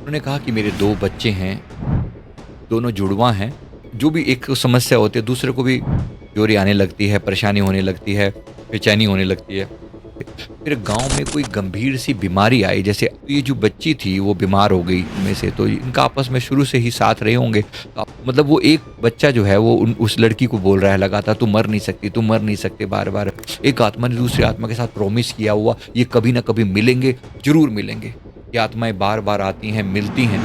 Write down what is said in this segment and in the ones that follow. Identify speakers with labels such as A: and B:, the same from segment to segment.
A: उन्होंने कहा कि मेरे 2 बच्चे हैं, दोनों जुड़वाँ हैं। जो भी एक समस्या होती है, दूसरे को भी चोरी आने लगती है, परेशानी होने लगती है, बेचैनी होने लगती है। फिर गाँव में कोई गंभीर सी बीमारी आई, जैसे ये जो बच्ची थी वो बीमार हो गई उनमें से, तो इनका आपस में शुरू से ही साथ रहे होंगे। तो मतलब वो एक बच्चा जो है वो उस लड़की को बोल रहा है लगातार, "तू मर नहीं सकती, तू मर नहीं सकते" बार-बार। एक आत्मा ने दूसरी आत्मा के साथ प्रॉमिस किया हुआ, ये कभी ना कभी मिलेंगे, ज़रूर मिलेंगे। ये आत्माएँ बार-बार आती हैं, मिलती हैं।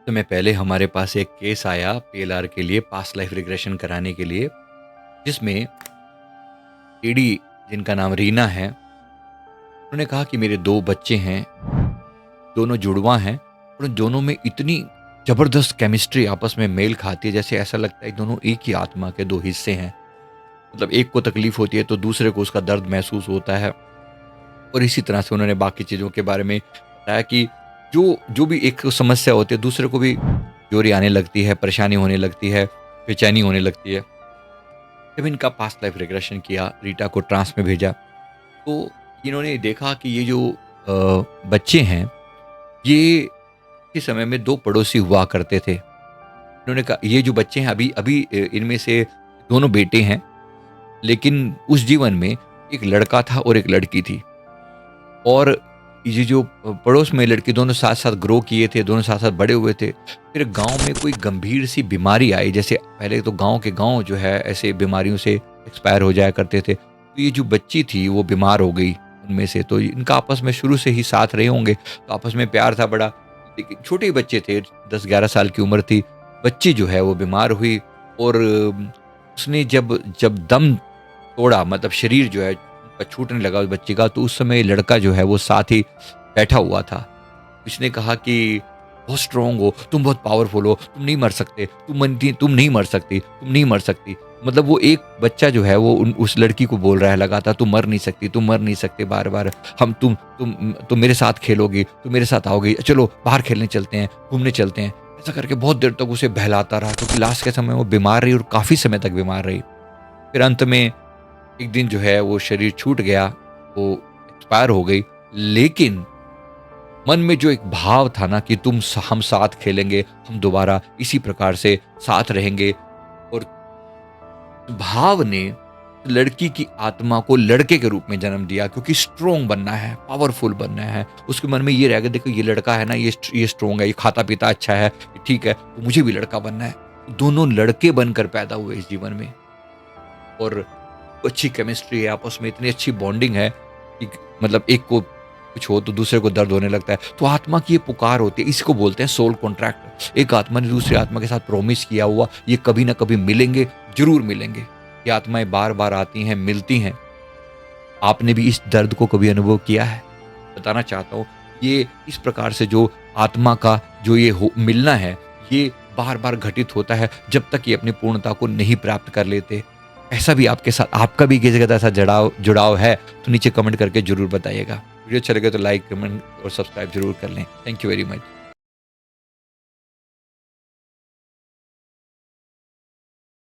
A: समय पहले हमारे पास एक केस आया पीएलआर के लिए, पास्ट लाइफ रिग्रेशन कराने के लिए, जिसमें लेडी जिनका नाम रीना है, उन्होंने कहा कि मेरे 2 बच्चे हैं, दोनों जुड़वाँ हैं और उन दोनों में इतनी ज़बरदस्त केमिस्ट्री आपस में मेल खाती है, जैसे ऐसा लगता है दोनों एक ही आत्मा के 2 हिस्से हैं। मतलब एक को तकलीफ होती है तो दूसरे को उसका दर्द महसूस होता है। और इसी तरह से उन्होंने बाकी चीज़ों के बारे में बताया कि जो जो भी एक समस्या होती है, दूसरे को भी चोरी आने लगती है, परेशानी होने लगती है, बेचैनी होने लगती है। जब इनका पास्ट लाइफ रिग्रेशन किया, रीटा को ट्रांस में भेजा, तो इन्होंने देखा कि ये जो बच्चे हैं, ये के समय में 2 पड़ोसी हुआ करते थे। इन्होंने कहा ये जो बच्चे हैं अभी अभी इनमें से दोनों बेटे हैं, लेकिन उस जीवन में एक लड़का था और एक लड़की थी। और ये जो पड़ोस में लड़के दोनों साथ-साथ ग्रो किए थे, दोनों साथ-साथ बड़े हुए थे। फिर गाँव में कोई गंभीर सी बीमारी आई, जैसे पहले तो गाँव के गाँव जो है ऐसे बीमारियों से एक्सपायर हो जाया करते थे। तो ये जो बच्ची थी वो बीमार हो गई उनमें से, तो इनका आपस में शुरू से ही साथ रहे होंगे, तो आपस में प्यार था बड़ा। लेकिन छोटे ही बच्चे थे, 10-11 साल की उम्र थी। बच्ची जो है वो बीमार हुई और उसने जब जब दम तोड़ा, मतलब शरीर जो है छूटने लगा उस बच्ची का, तो उस समय लड़का जो है वो साथ ही बैठा हुआ था। उसने कहा कि बहुत स्ट्रांग हो, तुम बहुत पावरफुल हो, तुम नहीं मर सकते, तुम नहीं मर सकती, तुम नहीं मर सकती। मतलब वो एक बच्चा जो है वो उस लड़की को बोल रहा है लगातार, तुम मर नहीं सकती, तुम मर नहीं सकते बार-बार। हम तुम मेरे साथ खेलोगी, तुम मेरे साथ आओगी, चलो बाहर खेलने चलते हैं, घूमने चलते हैं। ऐसा करके बहुत देर तक उसे बहलाता रहा, क्योंकि लास्ट के समय वो बीमार रही और काफ़ी समय तक बीमार रही। फिर अंत में एक दिन जो है वो शरीर छूट गया, वो एक्सपायर हो गई। लेकिन मन में जो एक भाव था ना कि हम साथ खेलेंगे, हम दोबारा इसी प्रकार से साथ रहेंगे, और भाव ने लड़की की आत्मा को लड़के के रूप में जन्म दिया, क्योंकि स्ट्रोंग बनना है, पावरफुल बनना है। उसके मन में ये रह गया, देखो ये लड़का है ना, ये स्ट्रोंग है, ये खाता पीता अच्छा है, ये ठीक है, तो मुझे भी लड़का बनना है। दोनों लड़के बनकर पैदा हुए इस जीवन में, और अच्छी केमिस्ट्री है आपस में, इतनी अच्छी बॉन्डिंग है कि मतलब एक को कुछ हो तो दूसरे को दर्द होने लगता है। तो आत्मा की ये पुकार होती है, इसको बोलते हैं सोल कॉन्ट्रैक्ट। एक आत्मा ने दूसरी आत्मा के साथ प्रॉमिस किया हुआ, ये कभी ना कभी मिलेंगे, जरूर मिलेंगे। ये आत्माएं बार-बार आती हैं, मिलती हैं। आपने भी इस दर्द को कभी अनुभव किया है? बताना चाहता हूँ, ये इस प्रकार से जो आत्मा का जो ये मिलना है, ये बार-बार घटित होता है जब तक ये अपनी पूर्णता को नहीं प्राप्त कर लेते। ऐसा भी आपके साथ, आपका भी किसी के साथ ऐसा जुड़ाव है तो नीचे कमेंट करके ज़रूर बताइएगा। वीडियो अच्छा लगे तो लाइक, कमेंट और सब्सक्राइब ज़रूर कर लें। Thank you very much.